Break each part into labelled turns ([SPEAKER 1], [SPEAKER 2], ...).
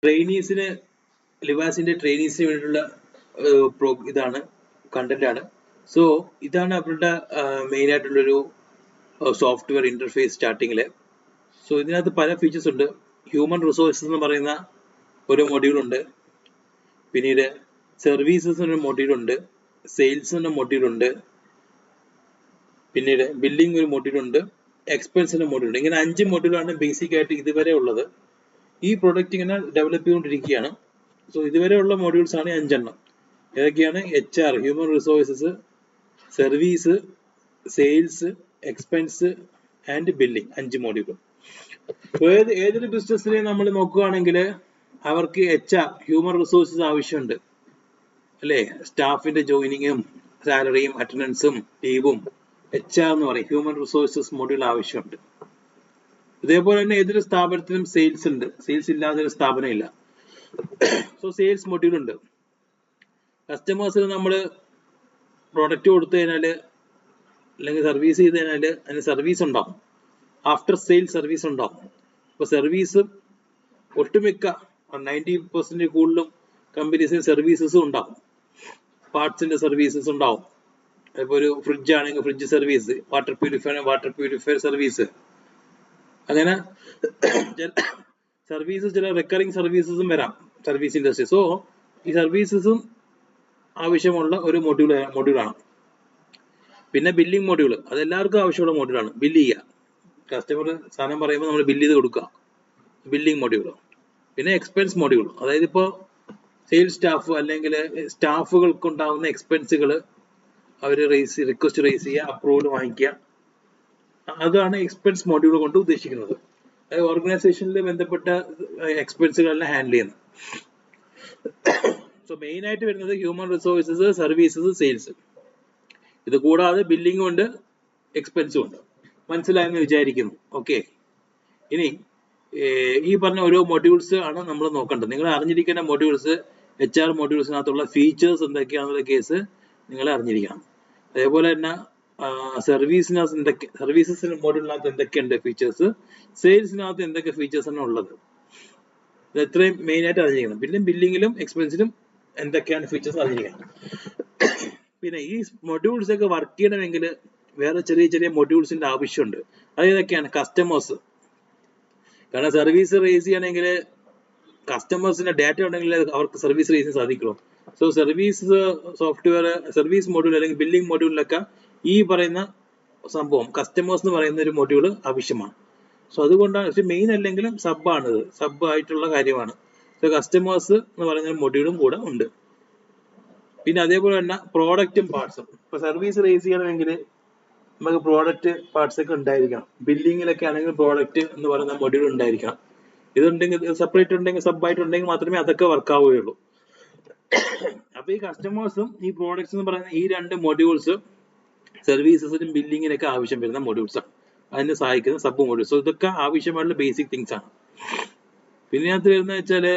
[SPEAKER 1] ട്രെയിനീസിന് ലിവാസിന്റെ ട്രെയിനീസിന് വേണ്ടിയിട്ടുള്ള ഇതാണ് കണ്ടന്റ് ആണ്. സോ ഇതാണ് അവരുടെ മെയിൻ ആയിട്ടുള്ളൊരു സോഫ്റ്റ്വെയർ ഇന്റർഫേസ് സ്റ്റാർട്ടിങ്ങില്. സോ ഇതിനകത്ത് പല ഫീച്ചേഴ്സ് ഉണ്ട്. ഹ്യൂമൻ റിസോഴ്സസ് എന്ന് പറയുന്ന ഒരു മൊഡ്യൂൾ ഉണ്ട്. പിന്നീട് സർവീസസ് ഒരു മൊഡ്യൂൾ ഉണ്ട്. സെയിൽസ് എന്ന മൊഡ്യൂൾ ഉണ്ട്. പിന്നീട് ബില്ലിംഗ് ഒരു മൊഡ്യൂൾ ഉണ്ട്. എക്സ്പെൻസിന്റെ മൊഡ്യൂൾ ഉണ്ട്. ഇങ്ങനെ 5 മൊഡ്യൂളാണ് ബേസിക് ആയിട്ട് ഇതുവരെ ഉള്ളത്. ഈ പ്രൊഡക്റ്റ് ഇങ്ങനെ ഡെവലപ്പ് ചെയ്തുകൊണ്ടിരിക്കുകയാണ്. സോ ഇതുവരെയുള്ള മൊഡ്യൂൾസ് ആണ് 5 ഏതൊക്കെയാണ്? HR human resources, service, sales, expense and billing. 5 module. ഏതൊരു ബിസിനസ്സിനെ നമ്മൾ നോക്കുകയാണെങ്കിൽ അവർക്ക് HR ഹ്യൂമൻ റിസോഴ്സസ് ആവശ്യമുണ്ട് അല്ലേ? സ്റ്റാഫിന്റെ ജോയിനിങ്ങും സാലറിയും അറ്റൻഡൻസും ലീവും HR എന്ന് പറയും. ഹ്യൂമൻ റിസോഴ്സസ് മൊഡ്യൂൾ ആവശ്യമുണ്ട്. ഇതേപോലെ തന്നെ ഏതൊരു സ്ഥാപനത്തിനും സെയിൽസ് ഉണ്ട്. സെയിൽസ് ഇല്ലാതെ ഒരു സ്ഥാപനം ഇല്ല. സോ സെയിൽസ് മൊഡ്യൂൾ ഉണ്ട്. കസ്റ്റമേഴ്സിന് നമ്മൾ പ്രോഡക്റ്റ് കൊടുത്തു കഴിഞ്ഞാല് അല്ലെങ്കിൽ സർവീസ് ചെയ്ത് കഴിഞ്ഞാല് അതിന് സർവീസ് ഉണ്ടാവും. ആഫ്റ്റർ സെയിൽ സർവീസ് ഉണ്ടാവും. ഇപ്പൊ സർവീസ് ഒട്ടുമിക്ക 90% കൂടുതലും കമ്പനീസിന് സർവീസസും ഉണ്ടാവും. പാർട്സിന്റെ സർവീസസ് ഉണ്ടാവും. ഇപ്പൊ ഒരു ഫ്രിഡ്ജ് ആണെങ്കിൽ fridge service, water purifier service, അങ്ങനെ സർവീസസ് ചില റിക്കറിംഗ് സർവീസസും വരാം സർവീസ് ഇൻഡസ്ട്രി. സോ ഈ സർവീസസും ആവശ്യമുള്ള ഒരു മൊഡ്യൂളാണ്. പിന്നെ ബില്ലിംഗ് മൊഡ്യൂൾ, അതെല്ലാവർക്കും ആവശ്യമുള്ള മൊഡ്യൂളാണ്. ബില്ല് ചെയ്യുക, കസ്റ്റമർ സാധനം പറയുമ്പോൾ നമ്മൾ ബില്ല് ചെയ്ത് കൊടുക്കുക, ബില്ലിംഗ് മൊഡ്യൂൾ. പിന്നെ എക്സ്പെൻസ് മൊഡ്യൂൾ, അതായത് ഇപ്പോൾ സെയിൽസ് സ്റ്റാഫ് അല്ലെങ്കിൽ സ്റ്റാഫുകൾക്ക് ഉണ്ടാകുന്ന എക്സ്പെൻസുകൾ അവർ റിക്വസ്റ്റ് റേസ് ചെയ്യുക, അപ്രൂവൽ വാങ്ങിക്കുക, അതാണ് എക്സ്പെൻസ് മൊഡ്യൂൾ കൊണ്ട് ഉദ്ദേശിക്കുന്നത്. അതായത് ഓർഗനൈസേഷനിൽ ബന്ധപ്പെട്ട എക്സ്പെൻസുകളെല്ലാം ഹാൻഡിൽ ചെയ്യുന്നത്. സോ മെയിൻ ആയിട്ട് വരുന്നത് ഹ്യൂമൻ റിസോഴ്സസ്, സർവീസസ്, സെയിൽസ്. ഇത് കൂടാതെ ബില്ലിംഗും ഉണ്ട്, എക്സ്പെൻസും ഉണ്ട്. മനസ്സിലായെന്ന് വിചാരിക്കുന്നു. ഓക്കെ, ഇനി ഈ പറഞ്ഞ ഓരോ മൊഡ്യൂൾസ് ആണ് നമ്മൾ നോക്കേണ്ടത്. നിങ്ങൾ അറിഞ്ഞിരിക്കേണ്ട മൊഡ്യൂൾസ്, HR മൊഡ്യൂൾസിനകത്തുള്ള ഫീച്ചേഴ്സ് എന്തൊക്കെയാണെന്നുള്ള കേസ് നിങ്ങൾ അറിഞ്ഞിരിക്കണം. അതേപോലെ തന്നെ സർവീസിനകത്ത് സർവീസസിന് മൊഡ്യൂളിനകത്ത് എന്തൊക്കെയുണ്ട് ഫീച്ചേഴ്സ്, സെയിൽസിനകത്ത് എന്തൊക്കെ ഫീച്ചേഴ്സ് ആണ് ഉള്ളത്, ഇത് എത്രയും മെയിൻ ആയിട്ട് അറിഞ്ഞിരിക്കണം. പിന്നെ ബില്ലിങ്ങിലും എക്സ്പെൻസിലും എന്തൊക്കെയാണ് ഫീച്ചേഴ്സ് അറിഞ്ഞിരിക്കണം. പിന്നെ ഈ മൊഡ്യൂൾസ് ഒക്കെ വർക്ക് ചെയ്യണമെങ്കിൽ വേറെ ചെറിയ ചെറിയ മൊഡ്യൂൾസിന്റെ ആവശ്യമുണ്ട്. അത് ഏതൊക്കെയാണ്? കസ്റ്റമേഴ്സ്. കാരണം സർവീസ് റേസ് ചെയ്യണമെങ്കിൽ കസ്റ്റമേഴ്സിന്റെ ഡാറ്റ ഉണ്ടെങ്കിൽ അവർക്ക് സർവീസ് റേസ് ചെയ്യാൻ സാധിക്കുള്ളൂ. So service software, service module അല്ലെങ്കിൽ ബില്ലിംഗ് മൊഡ്യൂളിലൊക്കെ ഈ പറയുന്ന സംഭവം കസ്റ്റമേഴ്സ് എന്ന് പറയുന്ന ഒരു മൊഡ്യൂൾ ആവശ്യമാണ്. സോ അതുകൊണ്ടാണ്, പക്ഷെ മെയിൻ അല്ലെങ്കിലും സബാണിത്, സബ് ആയിട്ടുള്ള കാര്യമാണ്. സോ കസ്റ്റമേഴ്സ് എന്ന് പറയുന്ന മൊഡ്യൂളും കൂടെ ഉണ്ട്. പിന്നെ അതേപോലെ തന്നെ പ്രോഡക്റ്റും പാർട്സും. ഇപ്പൊ സർവീസ് റേസ് ചെയ്യണമെങ്കിൽ നമുക്ക് പ്രോഡക്റ്റ് പാർട്സ് ഒക്കെ ഉണ്ടായിരിക്കണം. ബില്ലിങ്ങിലൊക്കെ ആണെങ്കിൽ പ്രോഡക്റ്റ് എന്ന് പറയുന്ന മൊഡ്യൂൾ ഉണ്ടായിരിക്കണം. ഇതുണ്ടെങ്കിൽ, സെപ്പറേറ്റ് ഉണ്ടെങ്കിൽ, സബ് ആയിട്ട് ഉണ്ടെങ്കിൽ മാത്രമേ അതൊക്കെ വർക്ക് ആവുകയുള്ളൂ. അപ്പൊ ഈ കസ്റ്റമേഴ്സും ഈ പ്രോഡക്ട്സ് എന്ന് പറയുന്ന ഈ 2 മൊഡ്യൂൾസ് സർവീസസിനും ബില്ലിങ്ങിനൊക്കെ ആവശ്യം വരുന്ന മൊഡ്യൂൾസ് ആണ്. അതിനെ സഹായിക്കുന്ന സബ് മൊഡ്യൂൾസ്. ഇതൊക്കെ ആവശ്യമായിട്ടുള്ള ബേസിക് തിങ്സ് ആണ്. പിന്നെ അതിനകത്ത് വരുന്ന വെച്ചാല്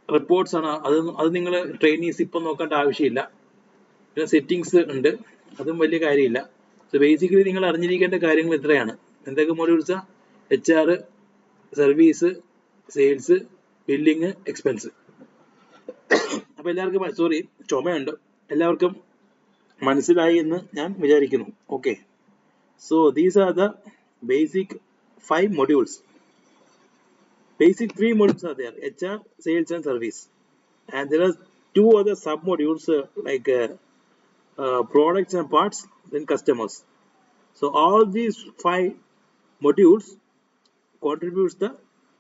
[SPEAKER 1] റിപ്പോർട്ട്സ് ആണ്. അത് നിങ്ങൾ ട്രെയിനീസ് ഇപ്പം നോക്കേണ്ട ആവശ്യമില്ല. പിന്നെ സെറ്റിംഗ്സ് ഉണ്ട്, അതും വലിയ കാര്യമില്ല. സോ ബേസിക്കലി നിങ്ങൾ അറിഞ്ഞിരിക്കേണ്ട കാര്യങ്ങൾ ഇത്രയാണ്. എന്തൊക്കെ മൊഡ്യൂൾസാ? HR, service, sales, billing, expense. അപ്പൊ എല്ലാവർക്കും സോറി, ചുമയുണ്ട്, എല്ലാവർക്കും മനസ്സിലായി എന്ന് ഞാൻ വിചാരിക്കുന്നു. Okay, so these are the basic 5 modules. Basic 3 modules are there: HR, sales and service, and there are 2 other sub modules like products and parts, then customers. So all these 5 modules contributes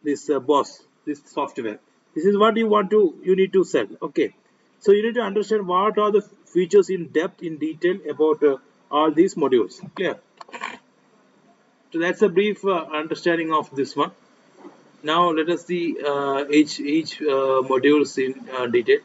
[SPEAKER 1] this boss, this software. This is what you need to sell. Okay, so you need to understand what are the features in depth, in detail about all these modules. Clear? So that's a brief understanding of this one. Now let us see each modules in detail.